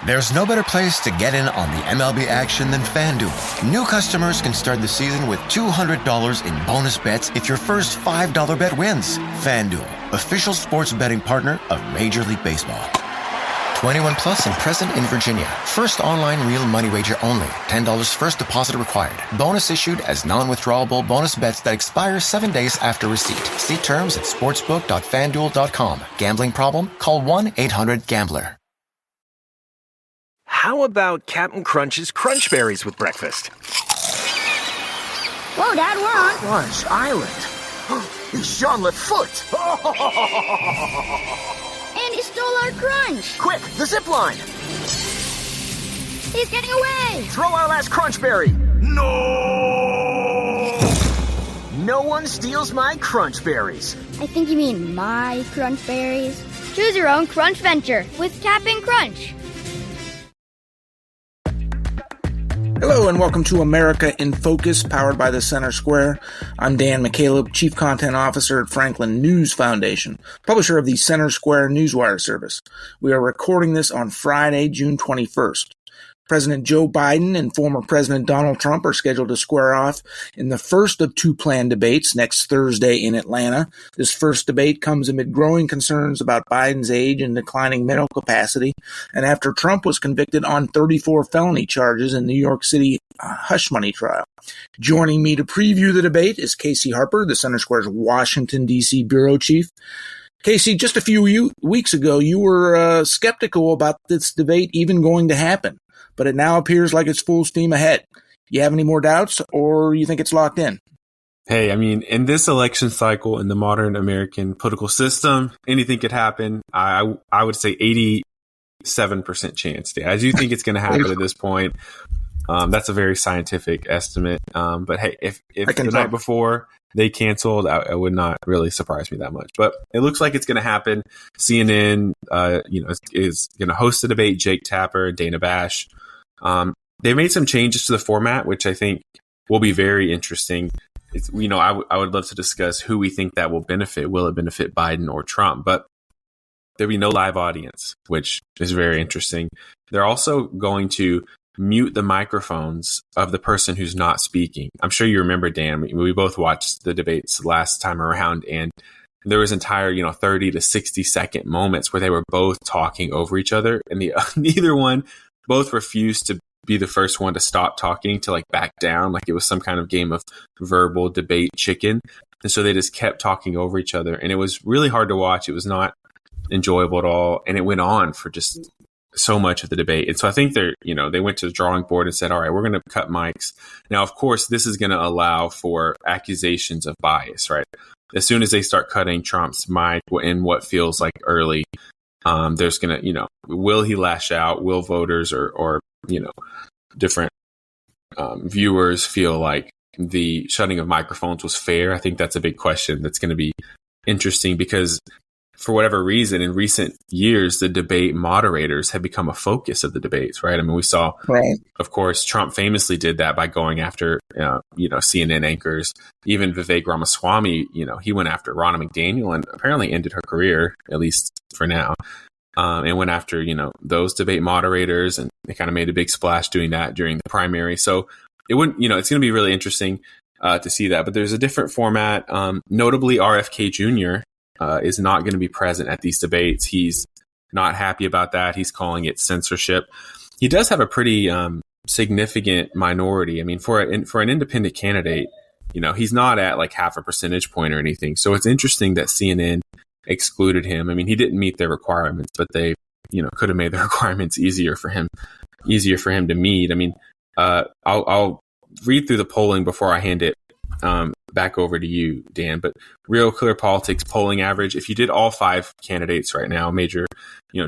There's no better place to get in on the MLB action than FanDuel. New customers can start the season with $200 in bonus bets if your first $5 bet wins. FanDuel, official sports betting partner of Major League Baseball. 21 plus and present in Virginia. First online real money wager only. $10 first deposit required. Bonus issued as non-withdrawable bonus bets that expire 7 days after receipt. See terms at sportsbook.fanduel.com. Gambling problem? Call 1-800-GAMBLER. How about Captain Crunch's Crunch Berries with breakfast? Whoa, Dad, we're on Crunch Island. It's Jean Lefoot. And he stole our crunch. Quick, the zip line. He's getting away. Throw our last Crunch Berry. No! No one steals my Crunch Berries. I think you mean my crunch berries. Choose your own crunch venture with Cap'n Crunch. Hello and welcome to America in Focus, powered by the Center Square. I'm Dan McCaleb, Chief Content Officer at Franklin News Foundation, publisher of the Center Square Newswire service. We are recording this on Friday, June 21st. President Joe Biden and former President Donald Trump are scheduled to square off in the first of two planned debates next Thursday in Atlanta. This first debate comes amid growing concerns about Biden's age and declining mental capacity, and after Trump was convicted on 34 felony charges in New York City hush money trial. Joining me to preview the debate is Casey Harper, the Center Square's Washington, D.C. bureau chief. Casey, just a few weeks ago, you were skeptical about this debate even going to happen, but it now appears like it's full steam ahead. You have any more doubts, or you think it's locked in? Hey, I mean, in this election cycle, in the modern American political system, anything could happen. I would say 87% chance. I do think it's going to happen at this point. That's a very scientific estimate. But hey, if the night before they canceled, it would not really surprise me that much. But it looks like it's going to happen. CNN, is going to host a debate. Jake Tapper and Dana Bash. They made some changes to the format, which I think will be very interesting. It's, I would love to discuss who we think that will benefit. Will it benefit Biden or Trump? But there'll be no live audience, which is very interesting. They're also going to mute the microphones of the person who's not speaking. I'm sure you remember, Dan, we both watched the debates last time around, and there was entire, 30 to 60 second moments where they were both talking over each other, and neither one, both refused to be the first one to stop talking, to back down, like it was some kind of game of verbal debate chicken. And so they just kept talking over each other, and it was really hard to watch. It was not enjoyable at all, and it went on for just so much of the debate. And so I think they went to the drawing board and said, all right, we're going to cut mics. Now, of course, this is going to allow for accusations of bias, right? As soon as they start cutting Trump's mic in what feels like early, there's going to, will he lash out? Will voters or different viewers feel like the shutting of microphones was fair? I think that's a big question that's going to be interesting, because for whatever reason, in recent years, the debate moderators have become a focus of the debates, right? I mean, we saw, of course, Trump famously did that by going after, CNN anchors. Even Vivek Ramaswamy, he went after Ronna McDaniel and apparently ended her career, at least for now, and went after, those debate moderators. And they kind of made a big splash doing that during the primary. So it wouldn't, it's going to be really interesting to see that. But there's a different format. Notably, RFK Jr. Is not going to be present at these debates. He's not happy about that. He's calling it censorship. He does have a pretty significant minority. I mean, for an independent candidate, he's not at like half a percentage point or anything. So it's interesting that CNN excluded him. I mean, he didn't meet their requirements, but they, could have made the requirements easier for him to meet. I mean, I'll read through the polling before I hand it back over to you, Dan. But Real Clear Politics polling average, if you did all five candidates right now, major,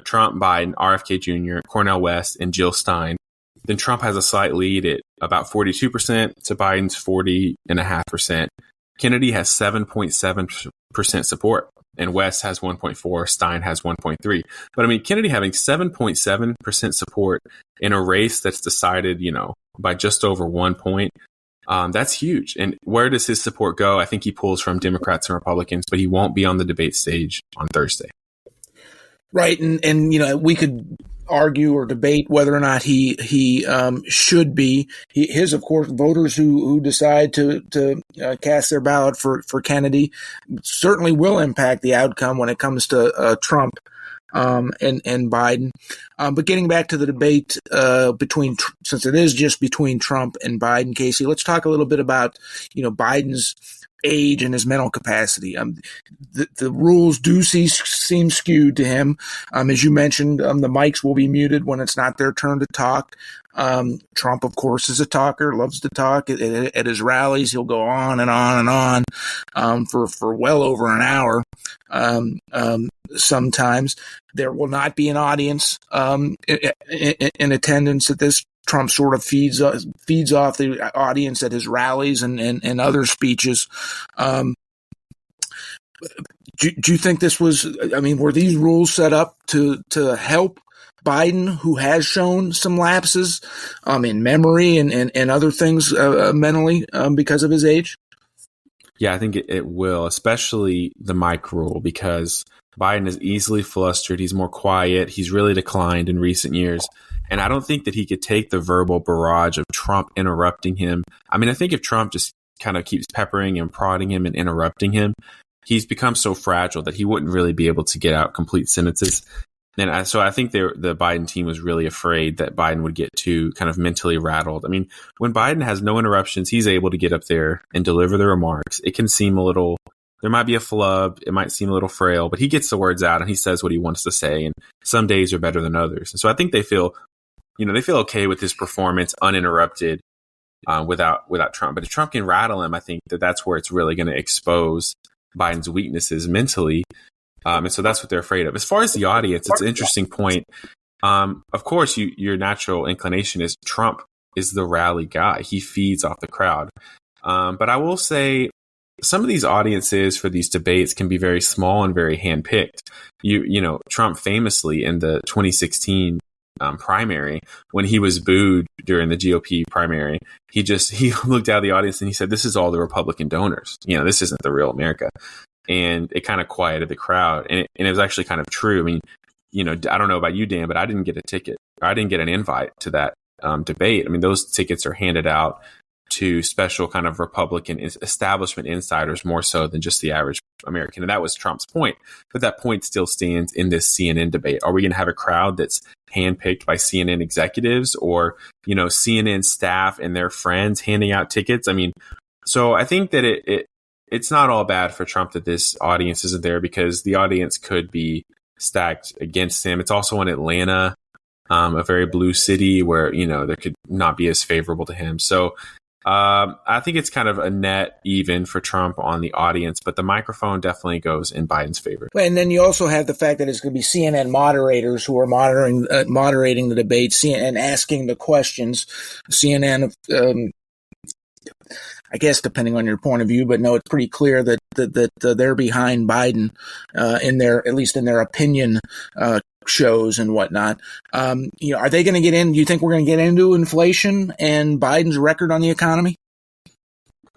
Trump, Biden, RFK Jr., Cornel West, and Jill Stein, then Trump has a slight lead at about 42% to Biden's 40.5%. Kennedy has 7.7% support, and West has 1.4%, Stein has 1.3%. But I mean, Kennedy having 7.7% support in a race that's decided, by just over 1 point, that's huge. And where does his support go? I think he pulls from Democrats and Republicans, but he won't be on the debate stage on Thursday. Right, and we could argue or debate whether or not he should be. His, of course, voters who decide to cast their ballot for Kennedy certainly will impact the outcome when it comes to Trump and Biden. But getting back to the debate since it is just between Trump and Biden, Casey, let's talk a little bit about Biden's age and his mental capacity. The rules do seem skewed to him. As you mentioned, the mics will be muted when it's not their turn to talk. Trump, of course, is a talker, loves to talk. At his rallies, he'll go on and on and on for well over an hour. Sometimes there will not be an audience in attendance at this. Trump sort of feeds off the audience at his rallies and other speeches. Do you think this was? I mean, were these rules set up to help Biden, who has shown some lapses in memory and other things mentally because of his age? Yeah, I think it will, especially the mic rule, because Biden is easily flustered. He's more quiet. He's really declined in recent years. And I don't think that he could take the verbal barrage of Trump interrupting him. I mean, I think if Trump just kind of keeps peppering and prodding him and interrupting him, he's become so fragile that he wouldn't really be able to get out complete sentences. And so I think the Biden team was really afraid that Biden would get too kind of mentally rattled. I mean, when Biden has no interruptions, he's able to get up there and deliver the remarks. It can seem a little, there might be a flub. It might seem a little frail, but he gets the words out and he says what he wants to say. And some days are better than others. And so I think they feel okay with his performance uninterrupted without Trump. But if Trump can rattle him, I think that's where it's really going to expose Biden's weaknesses mentally. And so that's what they're afraid of. As far as the audience, it's an interesting point. Of course, your natural inclination is Trump is the rally guy. He feeds off the crowd. But I will say some of these audiences for these debates can be very small and very handpicked. Trump famously in the 2016 primary, when he was booed during the GOP primary, he looked out of the audience and he said, "This is all the Republican donors. This isn't the real America." And it kind of quieted the crowd. And it was actually kind of true. I mean, I don't know about you, Dan, but I didn't get a ticket. I didn't get an invite to that debate. I mean, those tickets are handed out to special kind of Republican establishment insiders more so than just the average American. And that was Trump's point. But that point still stands in this CNN debate. Are we going to have a crowd that's handpicked by CNN executives or, CNN staff and their friends handing out tickets? I mean, so I think that it's not all bad for Trump that this audience isn't there, because the audience could be stacked against him. It's also in Atlanta, a very blue city where, there could not be as favorable to him. So I think it's kind of a net even for Trump on the audience, but the microphone definitely goes in Biden's favor. And then you also have the fact that it's going to be CNN moderators who are moderating the debate and asking the questions. CNN, I guess, depending on your point of view, but no, it's pretty clear that they're behind Biden at least in their opinion shows and whatnot. Are they going to get in? Do you think we're going to get into inflation and Biden's record on the economy? I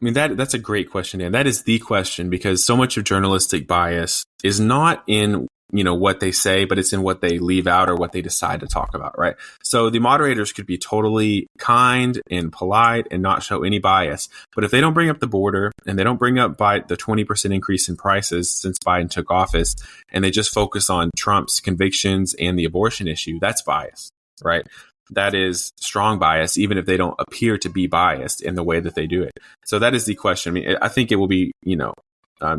mean, that's a great question, Dan. That is the question, because so much of journalistic bias is not in what they say, but it's in what they leave out or what they decide to talk about, right? So the moderators could be totally kind and polite and not show any bias. But if they don't bring up the border and they don't bring up the 20% increase in prices since Biden took office, and they just focus on Trump's convictions and the abortion issue, that's bias, right? That is strong bias, even if they don't appear to be biased in the way that they do it. So that is the question. I mean, I think it will be,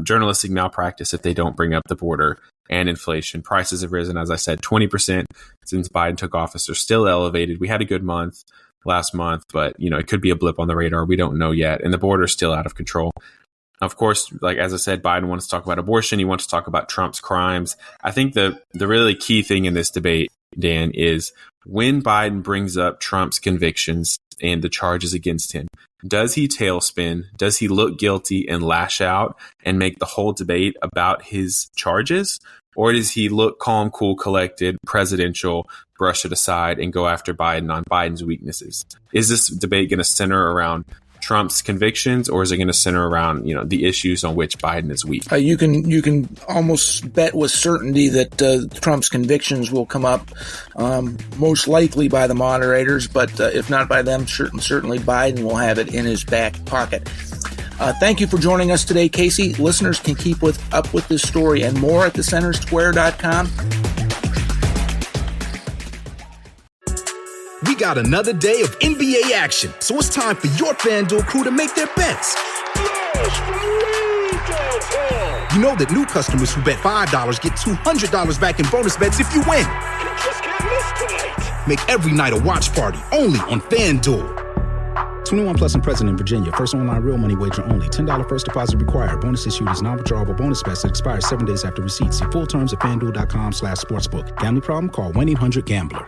journalistic malpractice if they don't bring up the border and inflation. Prices have risen, as I said, 20% since Biden took office. They're still elevated. We had a good month last month, but it could be a blip on the radar. We don't know yet. And the border is still out of control. Of course, like as I said, Biden wants to talk about abortion. He wants to talk about Trump's crimes. I think the really key thing in this debate, Dan, is when Biden brings up Trump's convictions and the charges against him, does he tailspin? Does he look guilty and lash out and make the whole debate about his charges? Or does he look calm, cool, collected, presidential, brush it aside, and go after Biden on Biden's weaknesses? Is this debate going to center around Trump's convictions, or is it going to center around, the issues on which Biden is weak? You can almost bet with certainty that Trump's convictions will come up, most likely by the moderators, but if not by them, certainly Biden will have it in his back pocket. Thank you for joining us today, Casey. Listeners can keep up with this story and more at thecentersquare.com. We got another day of NBA action, so it's time for your FanDuel crew to make their bets. You know that new customers who bet $5 get $200 back in bonus bets if you win. Make every night a watch party only on FanDuel. 21 plus and present in Virginia. First online real money wager only. $10 first deposit required. Bonus issued is non-withdrawable bonus bets that expires 7 days after receipt. See full terms at FanDuel.com/sportsbook. Gambling problem? Call 1-800-GAMBLER.